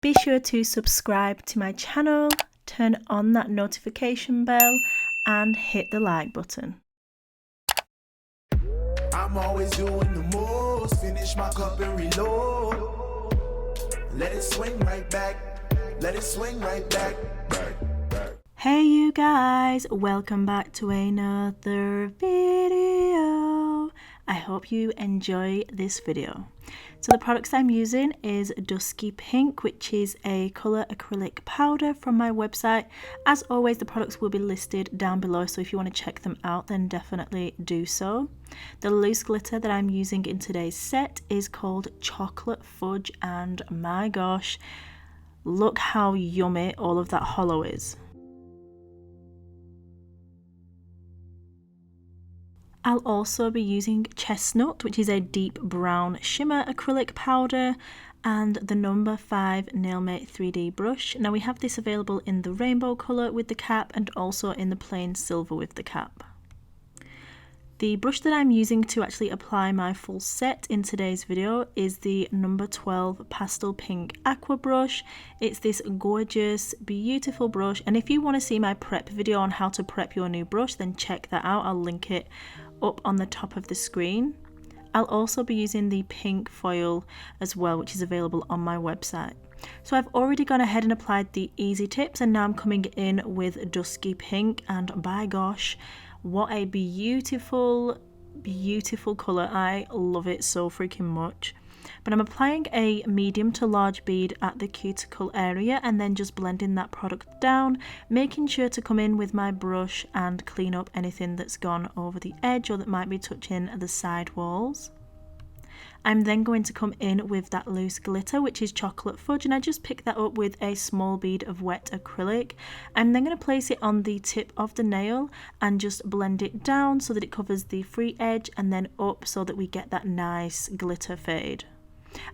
Be sure to subscribe to my channel, turn on that notification bell and hit the like button. I'm always doing the most, finish my cup and reload. Let it swing right back, let it swing right back. Hey you guys, welcome back to another video. I hope you enjoy this video. So the products I'm using is Dusky Pink, which is a colour acrylic powder from my website. As always, the products will be listed down below, so if you want to check them out, then definitely do so. The loose glitter that I'm using in today's set is called Chocolate Fudge, and my gosh, look how yummy all of that hollow is. I'll also be using Chestnut, which is a deep brown shimmer acrylic powder, and the number 5 Nailmate 3D brush. Now we have this available in the rainbow colour with the cap and also in the plain silver with the cap. The brush that I'm using to actually apply my full set in today's video is the number 12 Pastel Pink Aqua brush. It's this gorgeous, beautiful brush, and if you want to see my prep video on how to prep your new brush, then check that out. I'll link it up on the top of the screen. I'll also be using the pink foil as well, which is available on my website. So I've already gone ahead and applied the easy tips, and now I'm coming in with Dusky Pink, and by gosh, what a beautiful colour. I love it so freaking much. But I'm applying a medium to large bead at the cuticle area and then just blending that product down, making sure to come in with my brush and clean up anything that's gone over the edge or that might be touching the side walls. I'm then going to come in with that loose glitter, which is Chocolate Fudge, and I just pick that up with a small bead of wet acrylic. I'm then going to place it on the tip of the nail and just blend it down so that it covers the free edge and then up so that we get that nice glitter fade.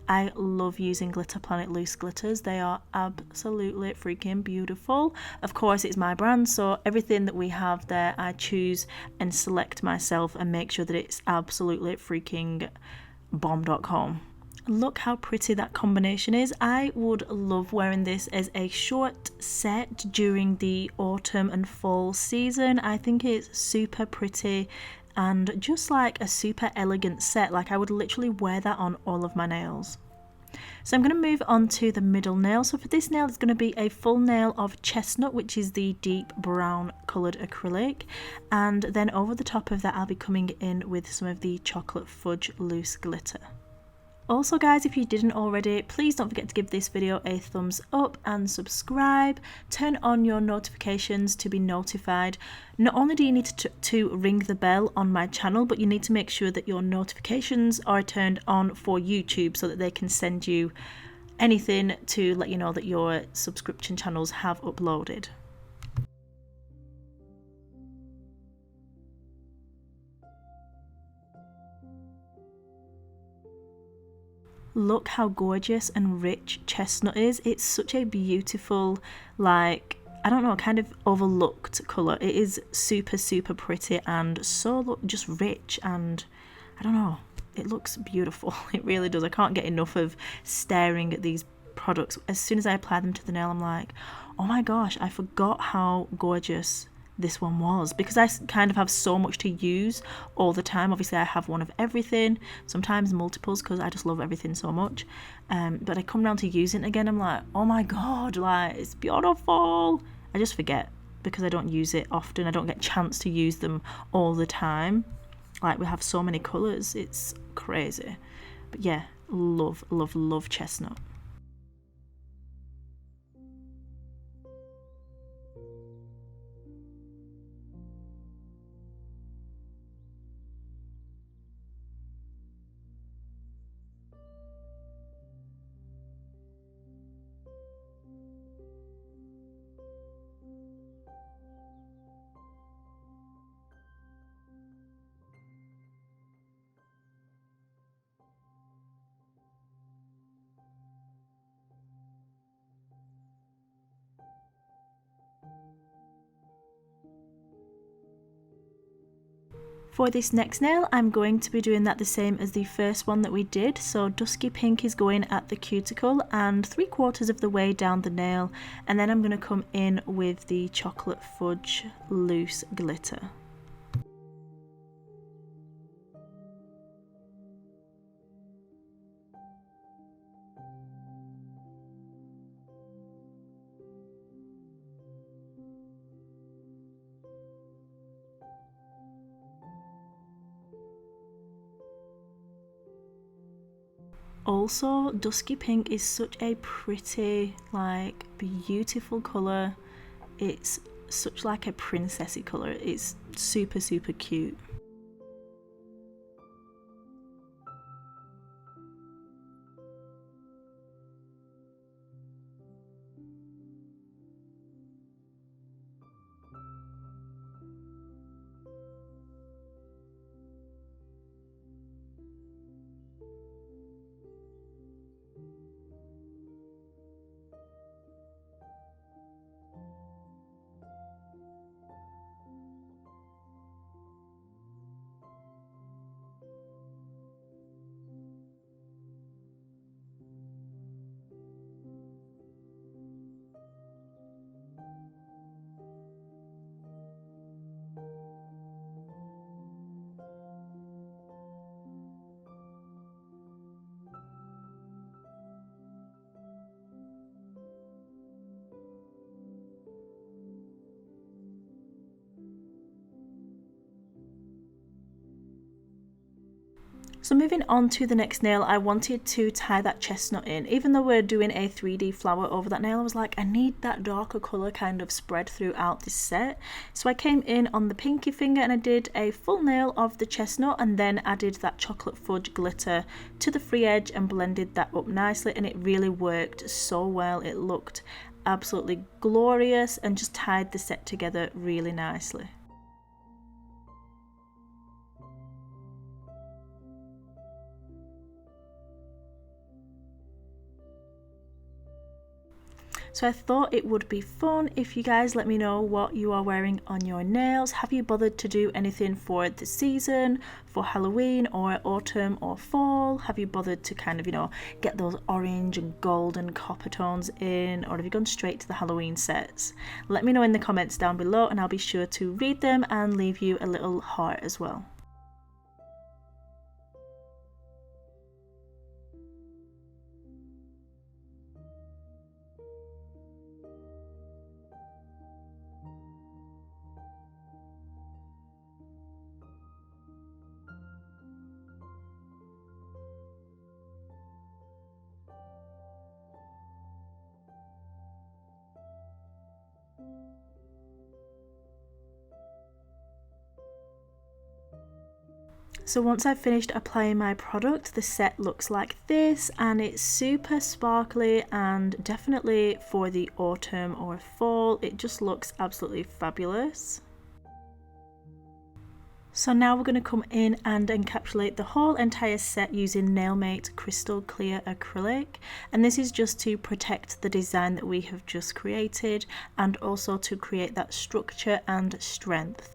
I love using Glitter Planet loose glitters. They are absolutely freaking beautiful. Of course, it's my brand, so everything that we have there I choose and select myself and make sure that it's absolutely freaking bomb.com. Look how pretty that combination is. I would love wearing this as a short set during the autumn and fall season. I think it's super pretty and just like a super elegant set. Like, I would literally wear that on all of my nails. So I'm going to move on to the middle nail. So for this nail, it's going to be a full nail of Chestnut, which is the deep brown coloured acrylic. And then over the top of that, I'll be coming in with some of the Chocolate Fudge loose glitter. Also guys, if you didn't already, please don't forget to give this video a thumbs up and subscribe. Turn on your notifications to be notified. Not only do you need to ring the bell on my channel, but you need to make sure that your notifications are turned on for YouTube so that they can send you anything to let you know that your subscription channels have uploaded. Look how gorgeous and rich Chestnut is. It's such a beautiful, like, I don't know, kind of overlooked colour. It is super pretty and so just rich, and I don't know, it looks beautiful. It really does. I can't get enough of staring at these products. As soon as I apply them to the nail, I'm like, oh my gosh, I forgot how gorgeous this one was, because I kind of have so much to use all the time. Obviously I have one of everything, sometimes multiples, because I just love everything so much, but I come around to using it again, I'm like, oh my god, like, it's beautiful. I just forget because I don't use it often. I don't get a chance to use them all the time. Like, we have so many colours, it's crazy. But yeah, love Chestnut. For this next nail, I'm going to be doing that the same as the first one that we did. So Dusky Pink is going at the cuticle and 3/4 of the way down the nail, and then I'm going to come in with the Chocolate Fudge Loose Glitter. Also, Dusky Pink is such a pretty, like, beautiful colour. It's such like a princessy colour. It's super, super cute. So moving on to the next nail, I wanted to tie that chestnut in. Even though we're doing a 3D flower over that nail, I was like, I need that darker colour kind of spread throughout this set. So I came in on the pinky finger and I did a full nail of the chestnut and then added that chocolate fudge glitter to the free edge and blended that up nicely, and it really worked so well. It looked absolutely glorious and just tied the set together really nicely. So I thought it would be fun if you guys let me know what you are wearing on your nails. Have you bothered to do anything for the season, for Halloween or autumn or fall? Have you bothered to kind of, get those orange and golden copper tones in, or have you gone straight to the Halloween sets? Let me know in the comments down below and I'll be sure to read them and leave you a little heart as well. So once I've finished applying my product, the set looks like this, and it's super sparkly, and definitely for the autumn or fall, it just looks absolutely fabulous. So now we're going to come in and encapsulate the whole entire set using Nailmate Crystal Clear Acrylic, and this is just to protect the design that we have just created and also to create that structure and strength.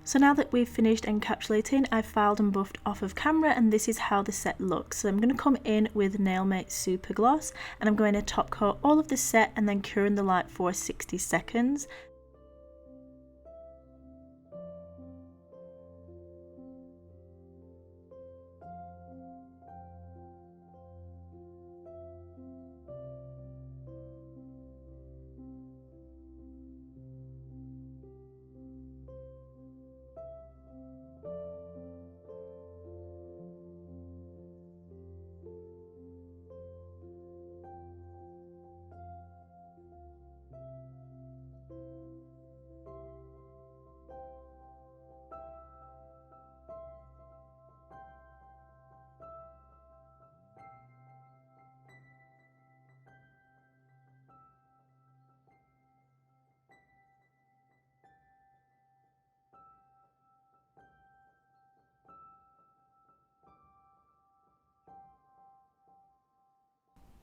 So now that we've finished encapsulating, I've filed and buffed off of camera, and this is how the set looks. So I'm going to come in with Nailmate Super Gloss, and I'm going to top coat all of the set and then cure in the light for 60 seconds.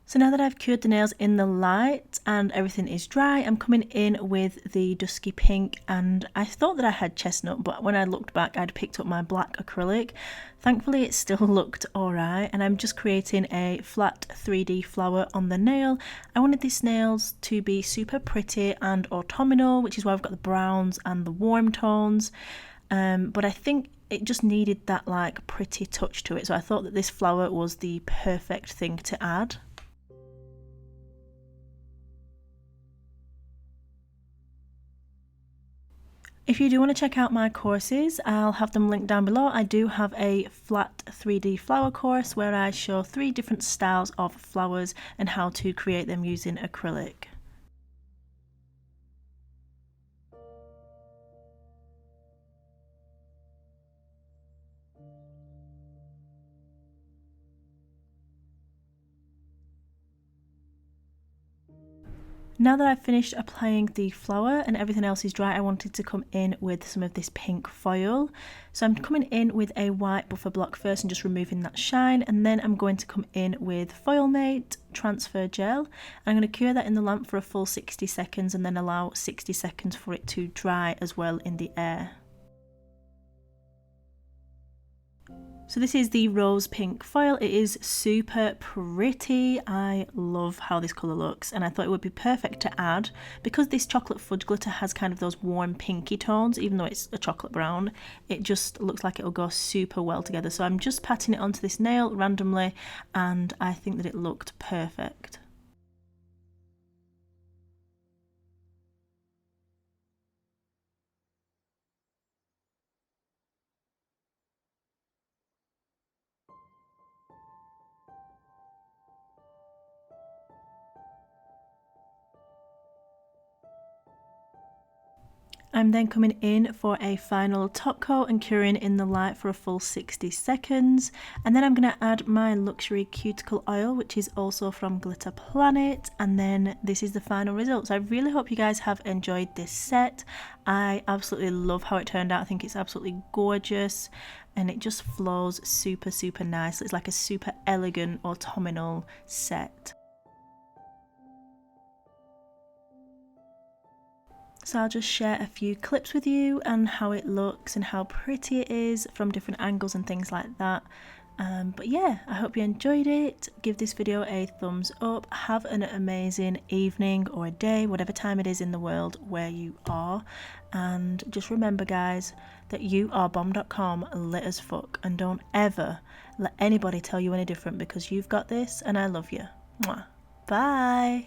So now that I've cured the nails in the light and everything is dry, I'm coming in with the Dusky Pink, and I thought that I had chestnut, but when I looked back I'd picked up my black acrylic. Thankfully it still looked alright, and I'm just creating a flat 3D flower on the nail. I wanted these nails to be super pretty and autumnal, which is why I've got the browns and the warm tones, but I think it just needed that like pretty touch to it, so I thought that this flower was the perfect thing to add. If you do want to check out my courses, I'll have them linked down below. I do have a flat 3D flower course where I show 3 different styles of flowers and how to create them using acrylic. Now that I've finished applying the flower and everything else is dry, I wanted to come in with some of this pink foil. So I'm coming in with a white buffer block first and just removing that shine, and then I'm going to come in with Foil Mate Transfer Gel. I'm going to cure that in the lamp for a full 60 seconds and then allow 60 seconds for it to dry as well in the air. So this is the rose pink foil. It is super pretty. I love how this colour looks, and I thought it would be perfect to add because this chocolate fudge glitter has kind of those warm pinky tones. Even though it's a chocolate brown, it just looks like it'll go super well together. So I'm just patting it onto this nail randomly, and I think that it looked perfect. I'm then coming in for a final top coat and curing in the light for a full 60 seconds, and then I'm going to add my luxury cuticle oil, which is also from Glitter Planet, and then this is the final result. So I really hope you guys have enjoyed this set. I absolutely love how it turned out. I think it's absolutely gorgeous and it just flows super nice. It's like a super elegant autumnal set. So I'll just share a few clips with you and how it looks and how pretty it is from different angles and things like that. But yeah, I hope you enjoyed it. Give this video a thumbs up. Have an amazing evening or a day, whatever time it is in the world where you are. And just remember guys, that you are bomb.com lit as fuck, and don't ever let anybody tell you any different, because you've got this and I love you. Mwah. Bye.